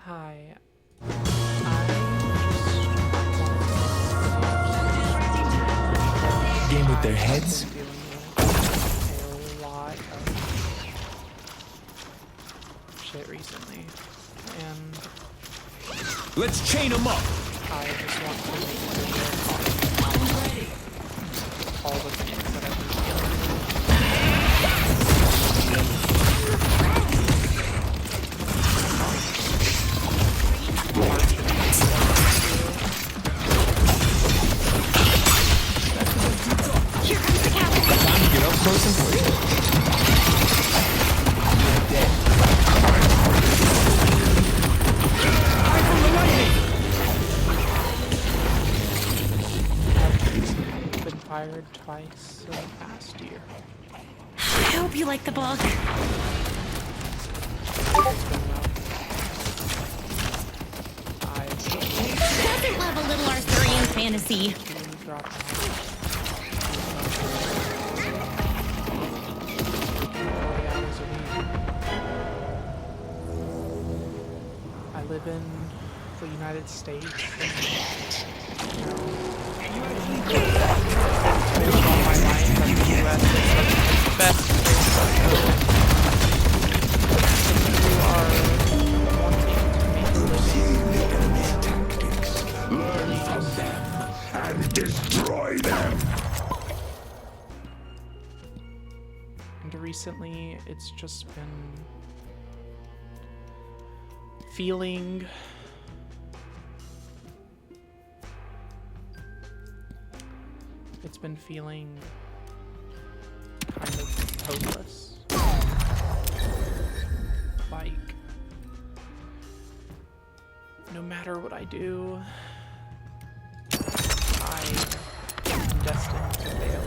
Hi. Game with their heads? Dealing with a lot of shit recently, and Let's chain them up! I just want to make a video on all the things that I've been dealing Time to get up close and personal. I've been fired twice in the past year. I hope you like the book. It's been rough. Doesn't love a little Arthurian fantasy. I've dropped out. I live in the United States. Based on my life, that the US is the best place to go. If you are wanting to make a living, Learn from them and destroy them. and recently it's just been feeling kind of hopeless. Like, no matter what I do, I am destined to fail.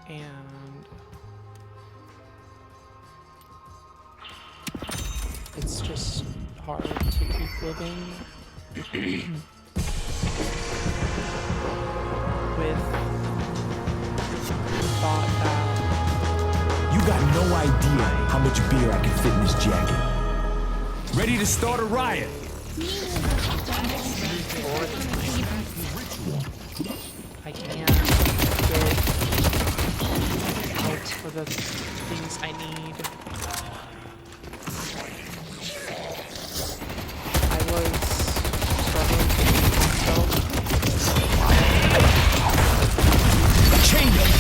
And it's just hard to keep living with the thought that You got no idea how much beer I can fit in this jacket. Ready to start a riot? I can't get help for the things I need. I was struggling to keep myself Chain them!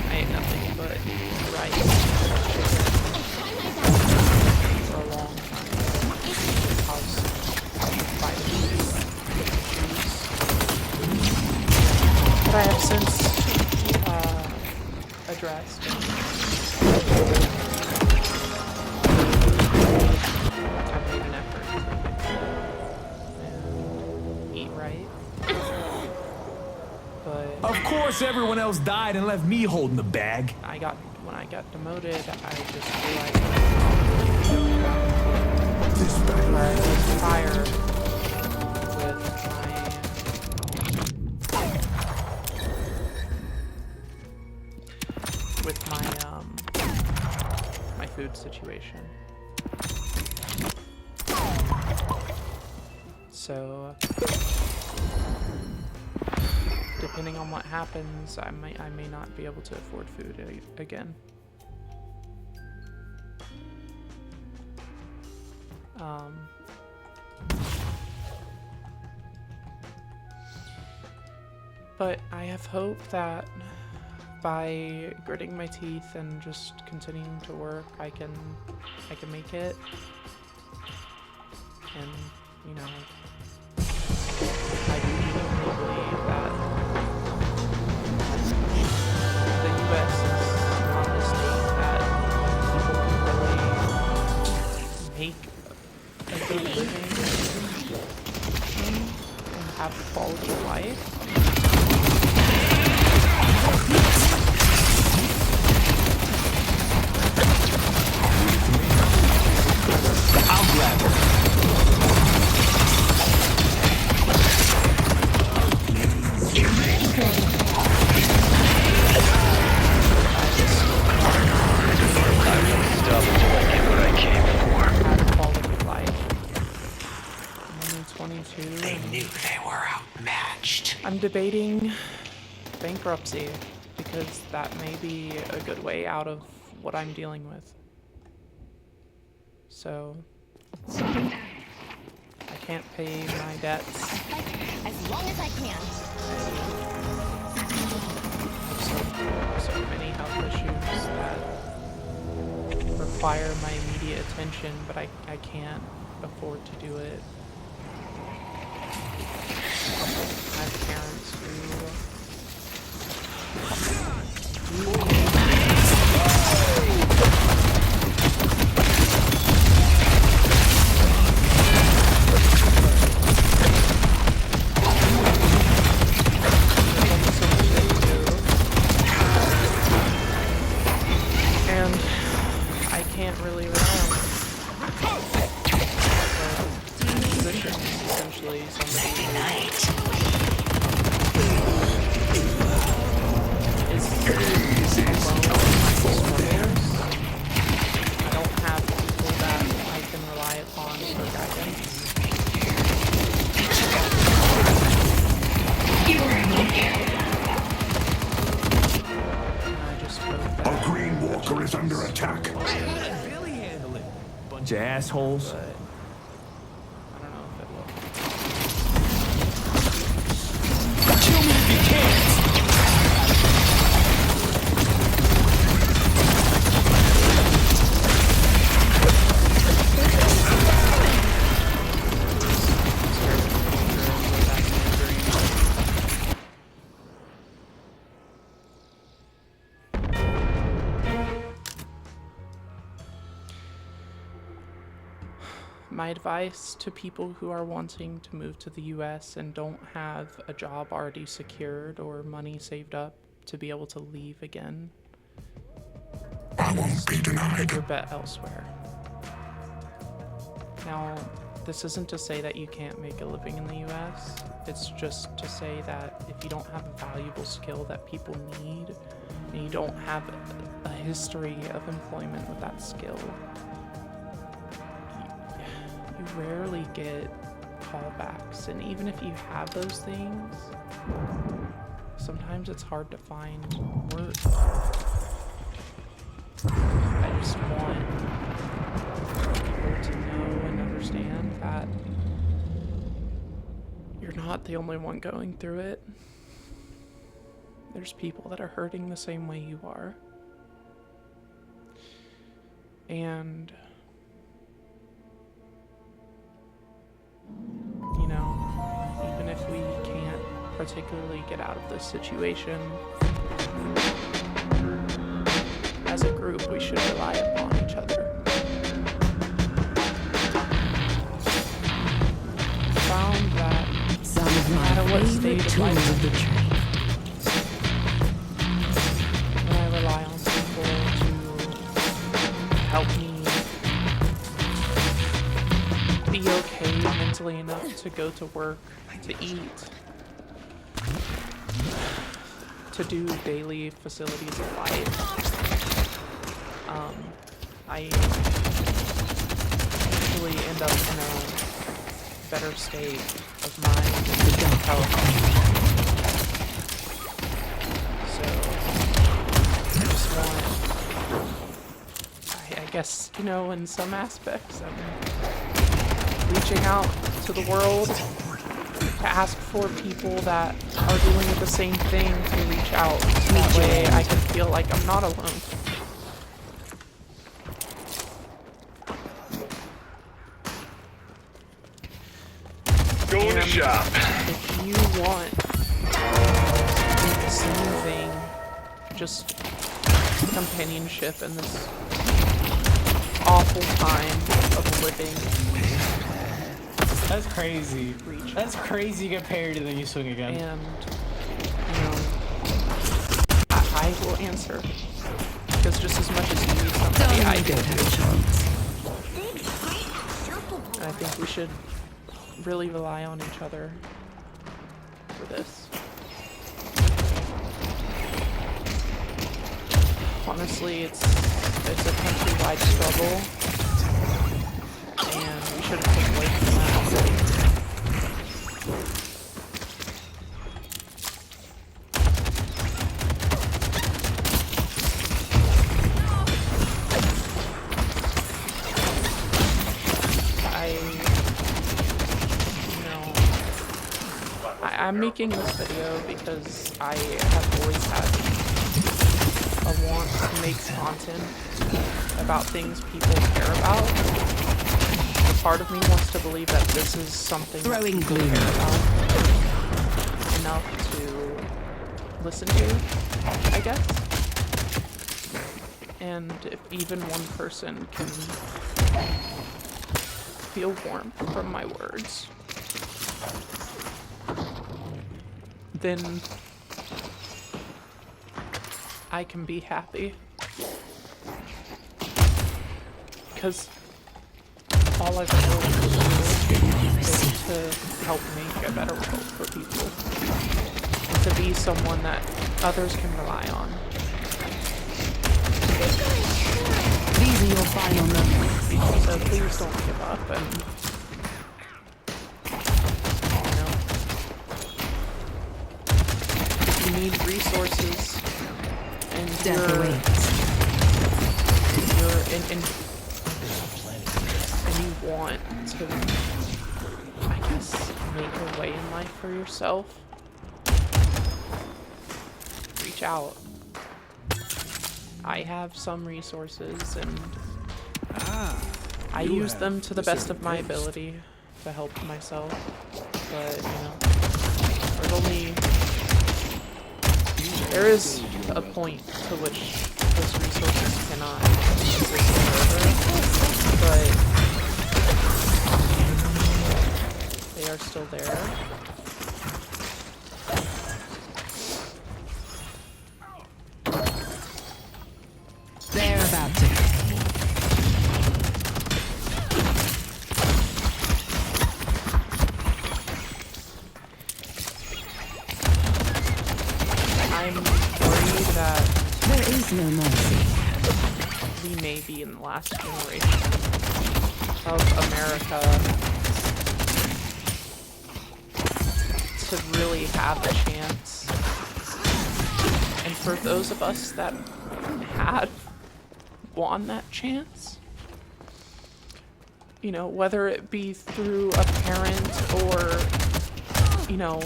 I ate nothing but rice for a long time. House vitamins, but I have since addressed. I've made an effort to fix it and eat right, but Of course everyone else died and left me holding the bag. when I got demoted, I just realized This where battle I was fired with my food situation. So depending on what happens, I may not be able to afford food again. But I have hope that by gritting my teeth and just continuing to work, I can make it. And you know, I do genuinely believe that the U.S. is not a state that people can really make a good living and have quality of life. I'll grab it. 22. They knew they were outmatched. I'm debating bankruptcy because that may be a good way out of what I'm dealing with. So I can't pay my debts. As long as I can. So many health issues that require my immediate attention, but I can't afford to do it. I have parents and I can't really rely on them. So, position essentially somebody is alone in my struggles. I don't have people that I can rely upon for guidance. And I just hope that A green walker is under attack. Barely handle it. Bunch of assholes. but I don't know if it will. Kill me if you can. My advice to people who are wanting to move to the US and don't have a job already secured or money saved up to be able to leave again, I won't be denied. put your bet elsewhere. Now, this isn't to say that you can't make a living in the US. It's just to say that if you don't have a valuable skill that people need, and you don't have a history of employment with that skill, you rarely get callbacks. And even if you have those things, sometimes it's hard to find work. I just want people to know and understand that you're not the only one going through it. There's people that are hurting the same way you are. And you know, even if we can't particularly get out of this situation, as a group, we should rely upon each other. Found that Some of no matter my what favorite state of life tools of I'm the in, trade. when I rely on people to help me be okay mentally enough to go to work, to eat, to do daily facilities of life, I usually end up in a better state of mind and health. So I just want, I guess, you know, in some aspects, I'm reaching out to the world to ask for people that are doing the same thing to reach out. So that way I can feel like I'm not alone. Going to shop. If you want the same thing, just companionship in this awful time of living, That's crazy. reach That's crazy compared to the You Swing Again. and, you know, I will answer. Because just as much as you need somebody, I do. And I think we should really rely on each other for this. Honestly, it's a countrywide struggle, and we shouldn't take away from that. I'm making this video because I have always had a want to make content about things people care about. A part of me wants to believe that this is something that Throwing people gloom. care about enough to listen to, I guess. And if even one person can feel warmth from my words, then I can be happy. Because all I've ever wanted to do is to help make a better world for people. And to be someone that others can rely on. These are your final moments. So please don't give up and, you know, if you need resources and Death awaits. you're and you want to, I guess, make a way in life for yourself, reach out. I have some resources and I use them to the best of my ability to help myself, but you know, there is a point to which those resources cannot exist forever, but they are still there. They're about to. I'm worried that There is no mercy. we may be in the last generation of America to really have a chance. And for those of us that had won that chance, you know, whether it be through a parent or, you know,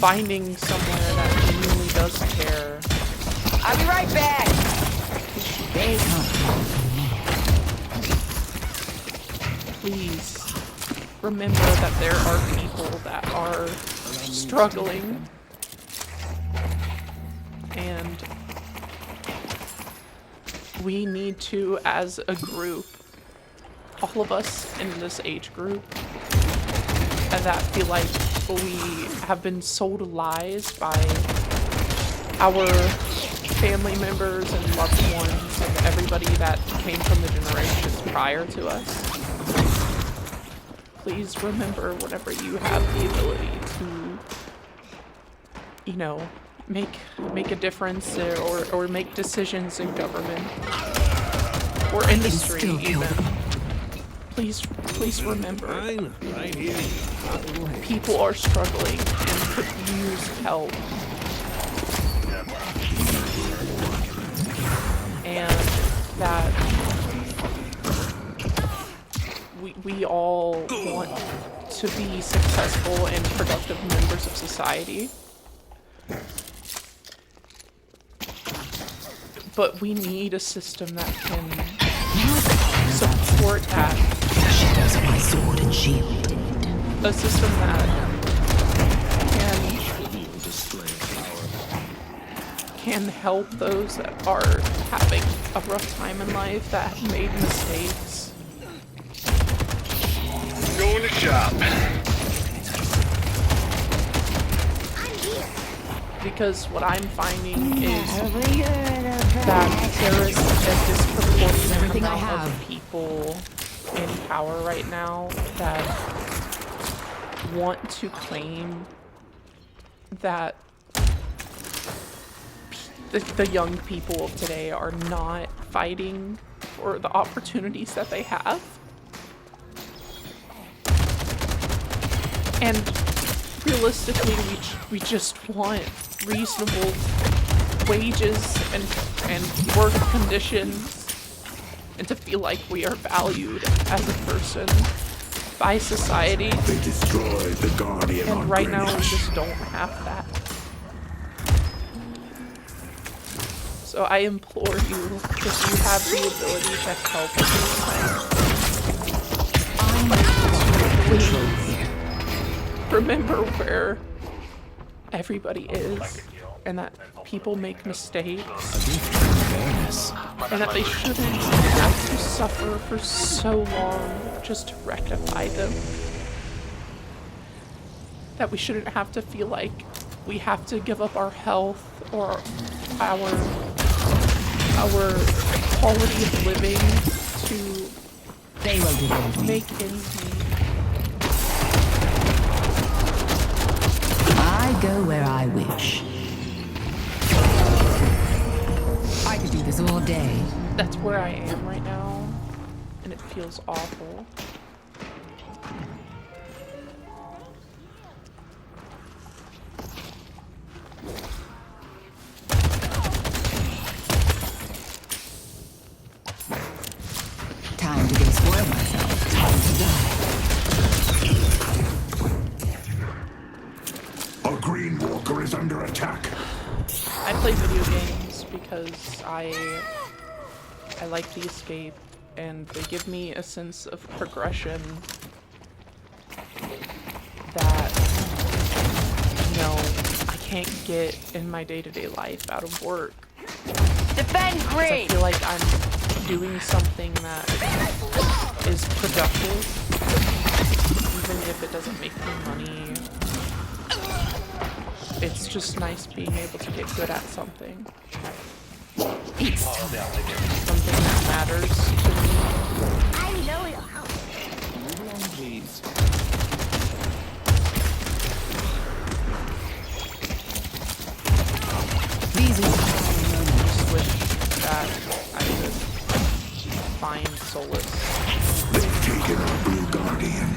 finding somewhere that genuinely does care. I'll be right back. They come. Please remember that there are people that are struggling, and we need to, as a group, all of us in this age group, and that feel like we have been sold lies by our family members and loved ones and everybody that came from the generations prior to us. Please remember whenever you have the ability to, you know, make a difference or make decisions in government or industry still kill even. Please remember people are struggling and could use help. And that we all want to be successful and productive members of society. But we need a system that can support that. Shadows of my sword and shield. A system that can help those that are having a rough time in life, that have made mistakes. Going to shop. Because what I'm finding is that there is a disproportionate Everything I amount of have. people in power right now that want to claim that the young people of today are not fighting for the opportunities that they have. And realistically, we just want reasonable wages and work conditions, and to feel like we are valued as a person. by society, They destroyed the Guardian on and right now we Greenwich. just don't have that. So I implore you, if you have the ability to help me, remember where everybody is, and that people make mistakes, and that they shouldn't have to suffer for so long just to rectify them. That we shouldn't have to feel like we have to give up our health or our quality of living to They will defend me. make ends meet. I go where I wish. I could do this all day. That's where I am right now, and it feels awful. Time to despoil myself. Time to die. A Green Walker is under attack. I play video games because I like the escape, and they give me a sense of progression that, you know, I can't get in my day-to-day life out of work. Defend I Green! feel like I'm doing something that is productive, even if it doesn't make me money. It's just nice being able to get good at something. Something that matters to me. I know it'll help. These are Just wish that I could find solace They've taken our Blue Guardian.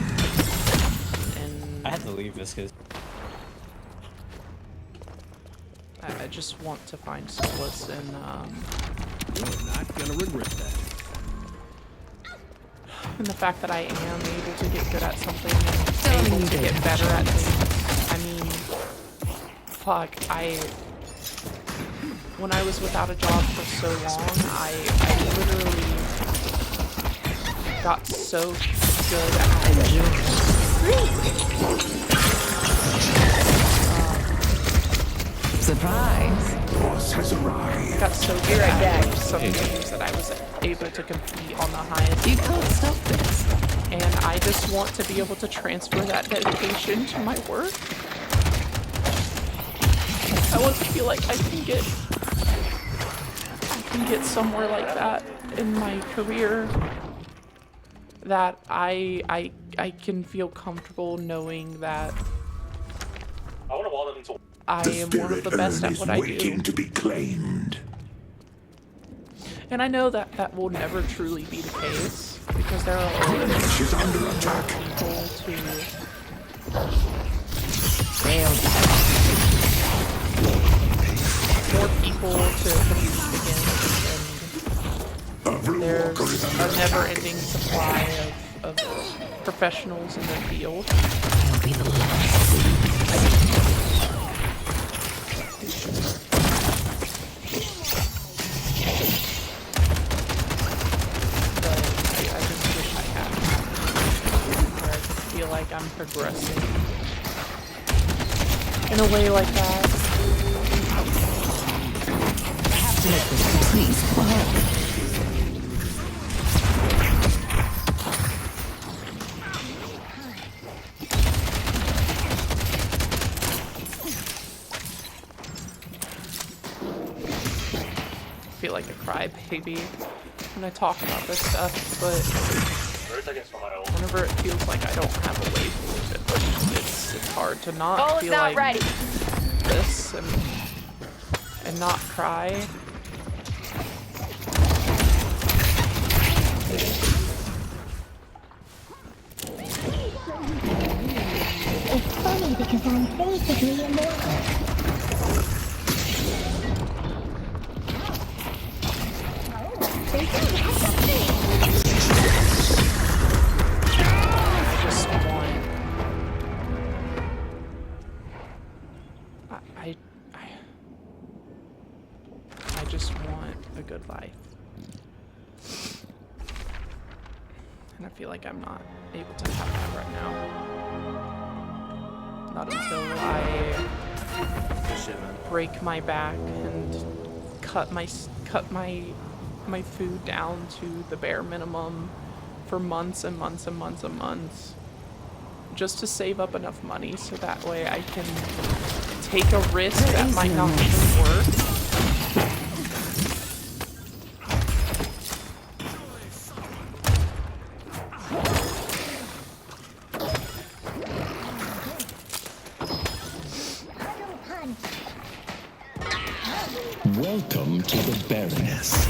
in. I had to leave this because I just want to find solace in in the fact that I am able to get good at something and able to get better at things. I mean, fuck, when I was without a job for so long, I literally got so good at surprise. Boss has arrived. got so good at some games that I was able to compete on the highest You level. can't stop this. And I just want to be able to transfer that dedication to my work. I want to feel like I can get somewhere like that in my career, that I can feel comfortable knowing that I am one of the best at what I waiting do. to be claimed. And I know that that will never truly be the case, because there are always She's under attack. people to more people to compete against, A Blue and Walker is there's under a attack. never-ending supply of professionals in the field. I'll be the last. But I just wish I had where I could feel like I'm progressing in a way like that. Please, come on. I feel like a crybaby when I talk about this stuff, but whenever it feels like I don't have a way forward, it's hard to not Ball is feel not like ready. this and not cry. It's funny because I'm basically immortal. life. And I feel like I'm not able to have that right now. Not until I break my back and cut my food down to the bare minimum for months and months and months and months, just to save up enough money so that way I can take a risk that might not even work. Welcome to the Baroness.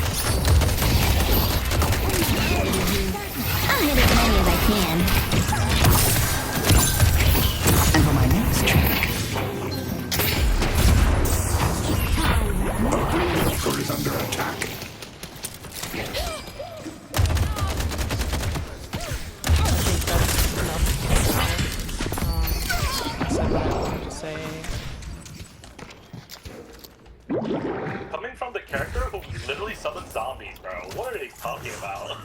I'll hit as many as I can. And for my next trick, Walker is under attack. I think that's enough now. I said what I wanted to say. Coming from the character who literally summons zombies, bro. What are they talking about?